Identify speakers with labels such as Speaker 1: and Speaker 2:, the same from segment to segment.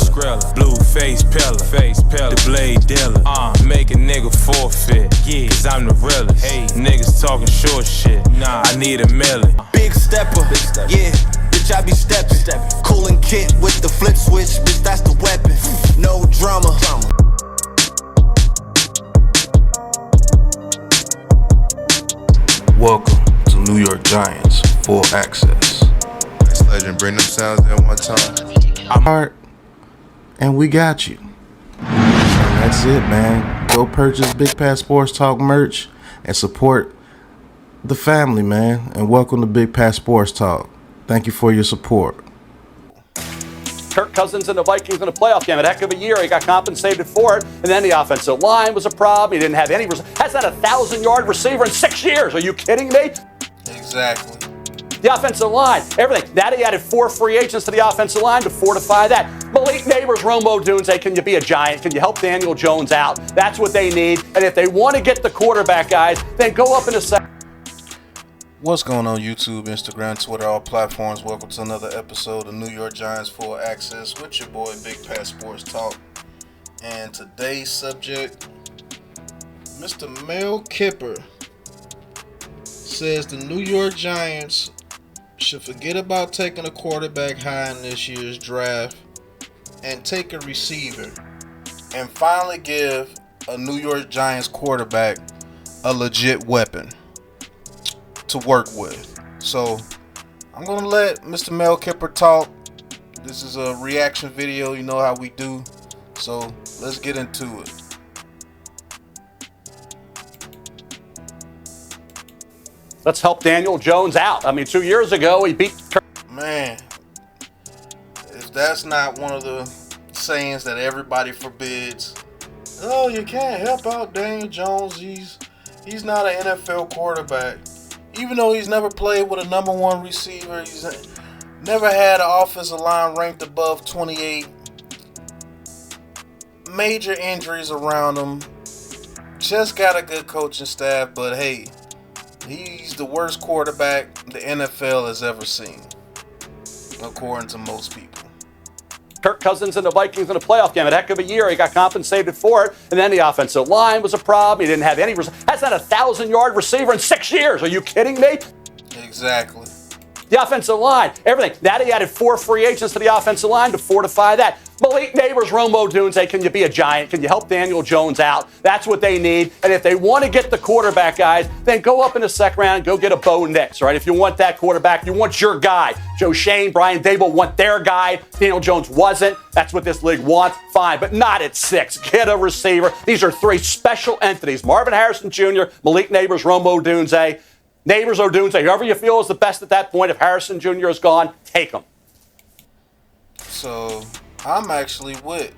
Speaker 1: Skrilla, blue face pillar, the blade dealer. Make a nigga forfeit, yeah, cause I'm the realest. Hey, niggas talking short shit, nah, I need a million.
Speaker 2: Big stepper, yeah, bitch I be steppin'. Coolin' kit with the flip switch, bitch that's the weapon. No drama.
Speaker 3: Welcome to New York Giants Full Access.
Speaker 4: This legend bring them sounds in one time.
Speaker 3: I'm Hart, and we got you. And that's it, man. Go purchase Big Pat Sports Talk merch and support the family, man. And welcome to Big Pat Sports Talk. Thank you for your support.
Speaker 5: Kirk Cousins and the Vikings in a playoff game. A heck of a year. He got compensated for it. And then the offensive line was a problem. He didn't have any. Hasn't had a 1,000-yard receiver in 6 years. Are you kidding me?
Speaker 3: Exactly.
Speaker 5: The offensive line, everything. Now he added 4 free agents to the offensive line to fortify that. Malik Neighbors, Romo Dunze, can you be a Giant? Can you help Daniel Jones out? That's what they need. And if they want to get the quarterback, guys, then go up in a second.
Speaker 3: What's going on YouTube, Instagram, Twitter, all platforms? Welcome to another episode of New York Giants Full Access with your boy Big Pat Sports Talk. And today's subject, Mr. MEL Kiper says the New York Giants should forget about taking a quarterback high in this year's draft and take a receiver and finally give a New York Giants quarterback a legit weapon to work with. So I'm gonna let Mr. MEL Kiper talk. This is a reaction video, you know how we do. So let's get into it.
Speaker 5: Let's help Daniel Jones out. I mean, 2 years ago, he beat...
Speaker 3: Man, if that's not one of the sayings that everybody forbids, oh, you can't help out Daniel Jones. He's not an NFL quarterback. Even though he's never played with a number one receiver, he's never had an offensive line ranked above 28. Major injuries around him. Just got a good coaching staff, but hey, he's the worst quarterback the NFL has ever seen, according to most people.
Speaker 5: Kirk Cousins and the Vikings in a playoff game. A heck of a year. He got compensated for it. And then the offensive line was a problem. He didn't have any. Hasn't had a 1,000-yard receiver in 6 years. Are you kidding me?
Speaker 3: Exactly.
Speaker 5: The offensive line, everything. Now he added 4 free agents to the offensive line to fortify that. Malik Neighbors, Romo Dunze, can you be a Giant? Can you help Daniel Jones out? That's what they need. And if they want to get the quarterback, guys, then go up in the second round, go get a Bo Nix, right? If you want that quarterback, you want your guy. Joe Shane, Brian Dable want their guy. Daniel Jones wasn't. That's what this league wants. Fine, but not at 6. Get a receiver. These are 3 special entities. Marvin Harrison Jr., Malik Neighbors, Romo Dunze. Neighbors or Dunze, whoever you feel is the best at that point. If Harrison Jr. is gone, take him.
Speaker 3: So I'm actually with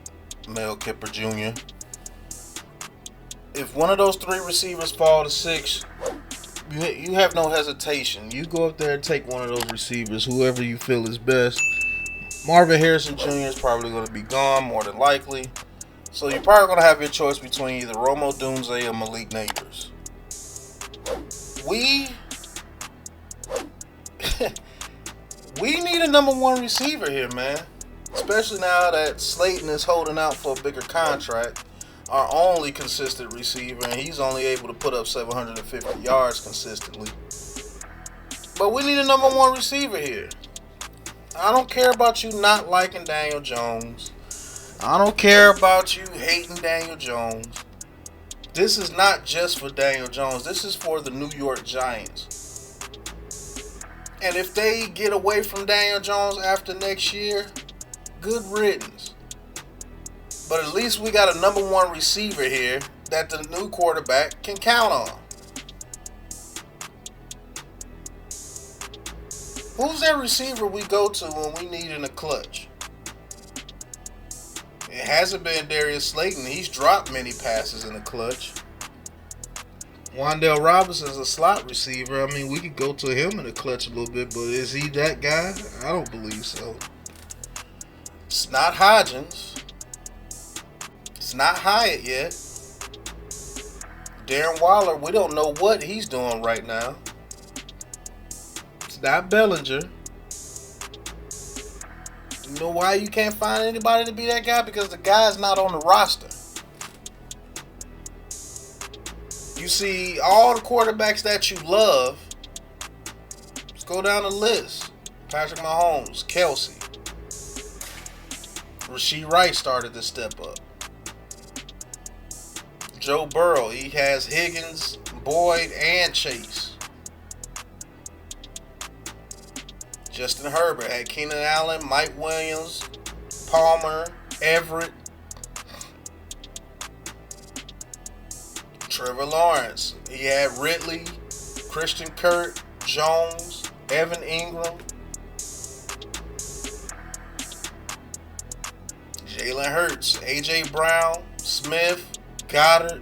Speaker 3: MEL Kiper Jr. If one of those 3 receivers fall to 6, you have no hesitation. You go up there and take one of those receivers, whoever you feel is best. Marvin Harrison Jr. is probably going to be gone, more than likely. So you're probably going to have your choice between either Romo Dunze or Malik Neighbors. We need a number 1 receiver here, man. Especially now that Slayton is holding out for a bigger contract. Our only consistent receiver, and he's only able to put up 750 yards consistently. But we need a number 1 receiver here. I don't care about you not liking Daniel Jones. I don't care about you hating Daniel Jones. This is not just for Daniel Jones. This is for the New York Giants. And if they get away from Daniel Jones after next year, good riddance. But at least we got a number 1 receiver here that the new quarterback can count on. Who's that receiver we go to when we need in a clutch? It hasn't been Darius Slayton. He's dropped many passes in the clutch. Wan'Dale Robinson's a slot receiver. I mean, we could go to him in the clutch a little bit, but is he that guy? I don't believe so. It's not Hodgins. It's not Hyatt yet. Darren Waller, we don't know what he's doing right now. It's not Bellinger. You know why you can't find anybody to be that guy? Because the guy's not on the roster. You see, all the quarterbacks that you love, let's go down the list. Patrick Mahomes, Kelsey. Rashee Rice started to step up. Joe Burrow, he has Higgins, Boyd, and Chase. Justin Herbert had Keenan Allen, Mike Williams, Palmer, Everett. Trevor Lawrence, he had Ridley, Christian Kirk, Jones, Evan Ingram, Jalen Hurts, A.J. Brown, Smith, Goddard.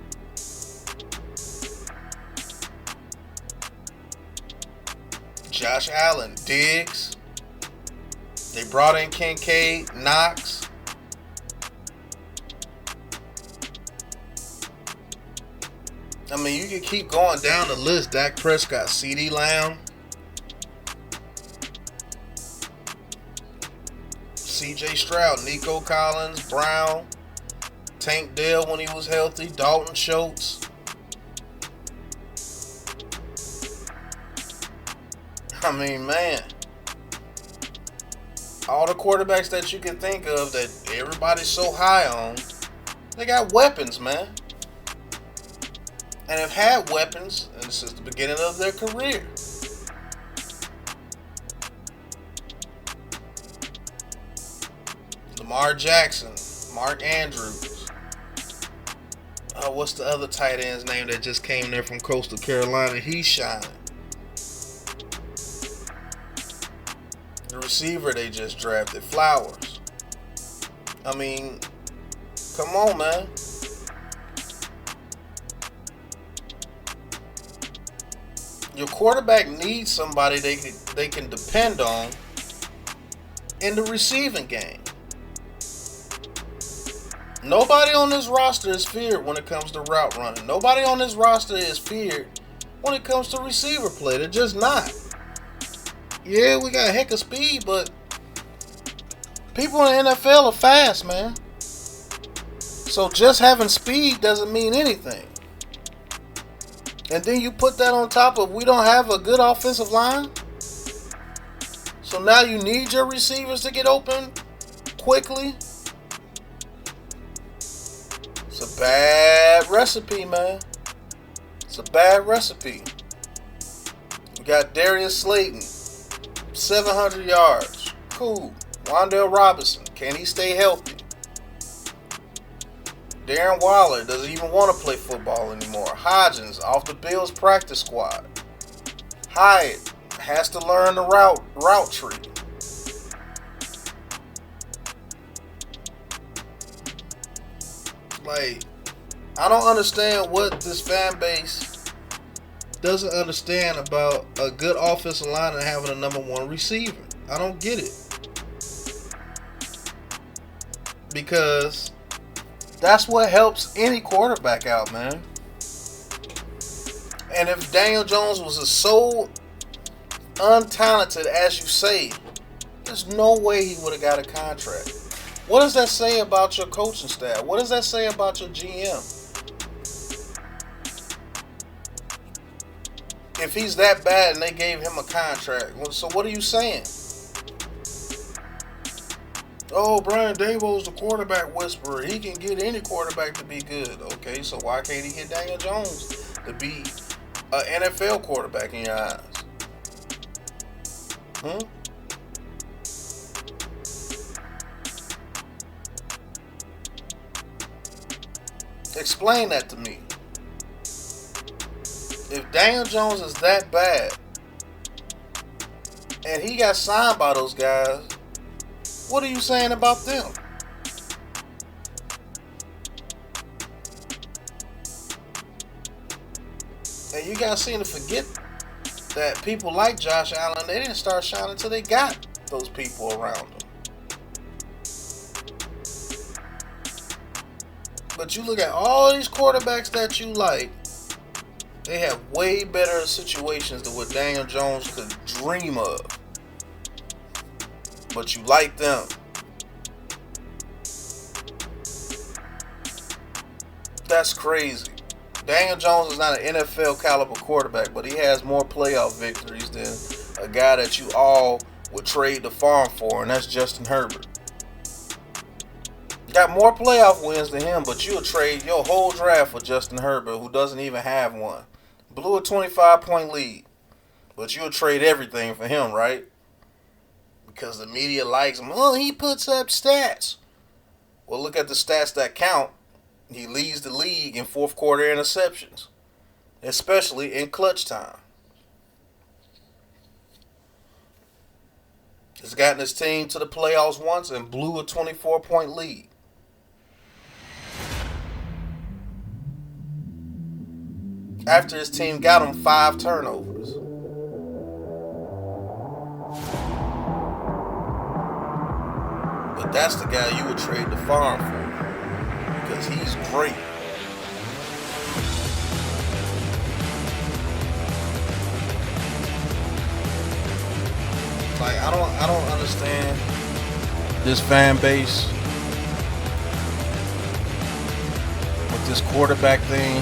Speaker 3: Josh Allen, Diggs. They brought in Kincaid, Knox. I mean, you can keep going down the list. Dak Prescott, CeeDee Lamb, C.J. Stroud, Nico Collins, Brown, Tank Dell when he was healthy, Dalton Schultz. I mean, man, all the quarterbacks that you can think of that everybody's so high on, they got weapons, man. And have had weapons since the beginning of their career. Lamar Jackson, Mark Andrews. What's the other tight end's name that just came there from Coastal Carolina? He's shining. The receiver they just drafted, Flowers. I mean, come on, man. Your quarterback needs somebody they can depend on in the receiving game. Nobody on this roster is feared when it comes to route running. Nobody on this roster is feared when it comes to receiver play. They're just not. Yeah, we got a heck of speed, but people in the NFL are fast, man. So just having speed doesn't mean anything. And then you put that on top of we don't have a good offensive line. So now you need your receivers to get open quickly. It's a bad recipe, man. It's a bad recipe. We got Darius Slayton, 700 yards. Cool. Wan'Dale Robinson, can he stay healthy? Darren Waller doesn't even want to play football anymore. Hodgins off the Bills practice squad. Hyatt has to learn the route tree. Like, I don't understand what this fan base doesn't understand about a good offensive line and having a number one receiver. I don't get it. Because that's what helps any quarterback out, man. And if Daniel Jones was so untalented as you say, there's no way he would have got a contract. What does that say about your coaching staff? What does that say about your GM? If he's that bad and they gave him a contract, so what are you saying? Oh, Brian Daboll's the quarterback whisperer. He can get any quarterback to be good. Okay, so why can't he get Daniel Jones to be an NFL quarterback in your eyes? Explain that to me. If Daniel Jones is that bad and he got signed by those guys, what are you saying about them? And you guys seem to forget that people like Josh Allen, they didn't start shining until they got those people around them. But you look at all these quarterbacks that you like, they have way better situations than what Daniel Jones could dream of. But you like them. That's crazy. Daniel Jones is not an NFL caliber quarterback, but he has more playoff victories than a guy that you all would trade the farm for, and that's Justin Herbert. Got more playoff wins than him, but you'll trade your whole draft for Justin Herbert, who doesn't even have one. Blew a 25-point lead, but you'll trade everything for him, right? Because the media likes him. Oh, he puts up stats. Well, look at the stats that count. He leads the league in fourth quarter interceptions, especially in clutch time. He's gotten his team to the playoffs once and blew a 24-point lead. After his team got him 5 turnovers. But that's the guy you would trade the farm for, because he's great. Like, I don't understand this fan base with this quarterback thing.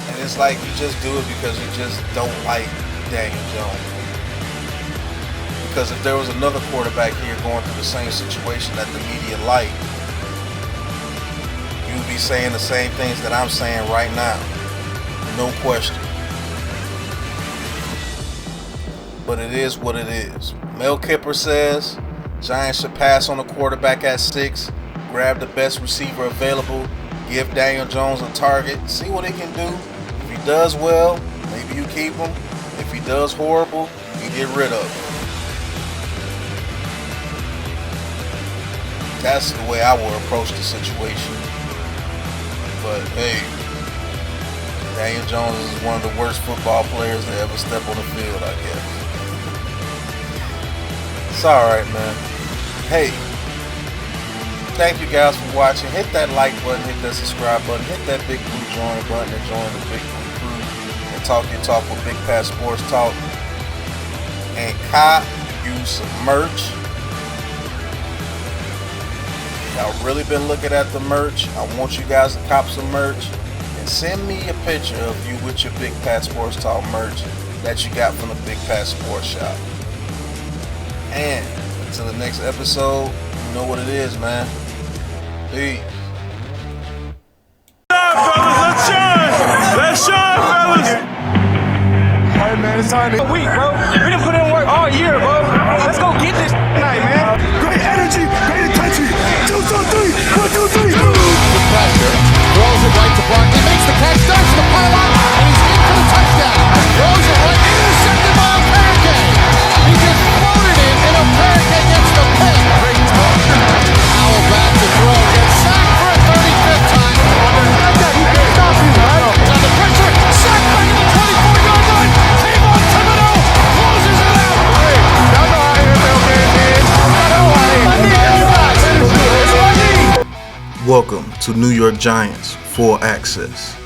Speaker 3: And it's like you just do it because you just don't like Daniel Jones. Because if there was another quarterback here going through the same situation that the media liked, you would be saying the same things that I'm saying right now. No question. But it is what it is. Mel Kiper says Giants should pass on the quarterback at 6, grab the best receiver available, give Daniel Jones a target, see what he can do. If he does well, maybe you keep him. If he does horrible, you get rid of him. That's the way I would approach the situation. But hey, Daniel Jones is one of the worst football players to ever step on the field, I guess. It's alright, man. Hey, thank you guys for watching. Hit that like button, hit that subscribe button, hit that big blue join button and join the big blue crew and talk your talk with Big Pat Sports Talk. And cop you some merch. Y'all really been looking at the merch. I want you guys to cop some merch and send me a picture of you with your Big Pat Sports Talk merch that you got from the Big Pat Sports Shop. And until the next episode, you know what it is, man. Peace.
Speaker 1: Let's shine! Let's shine, fellas!
Speaker 6: Hey, man, it's time to week, bro. We done put in work all year, bro. Let's go get this tonight, man.
Speaker 7: Great energy, great intensity. 2, 2, 3, 1, 2, 3.
Speaker 8: The pressure, throws it right to Barkley, makes the catch, starts to the pylon, and he's in for the touchdown. Throws it right, intercepted by a pancake. He just floated it, and a pancake gets the pick. Great talk. Powell back to throw, gets sacked for a 35th time.
Speaker 6: He can't stop you, right?
Speaker 8: Under pressure, sacked back at the 24-yard line. Kayvon Thibodeau closes it out.
Speaker 6: Hey, y'all know how NFL game is. I know how
Speaker 8: It's my knee.
Speaker 3: Welcome to New York Giants Full Access.